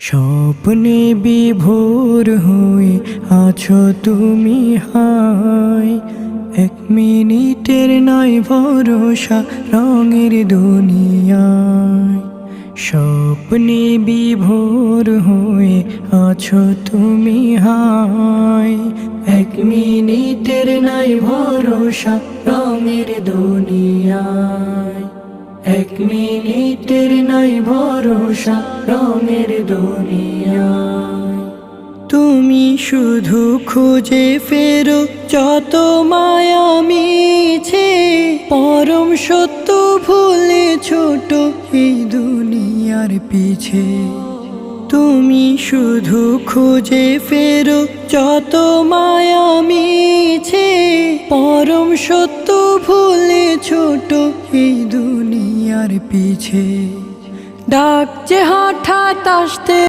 স্বপ্নে বিভোর হয়ে আছো তুমি হায়, 1 মিনিটের নয় ভরসা রঙের দুনিয়ায়। স্বপ্নে বিভোর হয়ে আছো তুমি হায়, 1 মিনিটের নয় ভরসা রঙের দুনিয়ায়। 1 মিনিটের নাই ভরসা রঙের দুনিয়ায়। তুমি শুধু খুঁজে ফেরো যত মায়া মিছে, পরম সত্য ভুলে ছোট এই দুনিয়ার পিছে। তুমি শুধু খুঁজে ফেরো যত মায়া মিছে, পরম সত্য ভুলে ছোট এই দুনিয়ার পিছে। ডাকছে হঠাৎ আসতে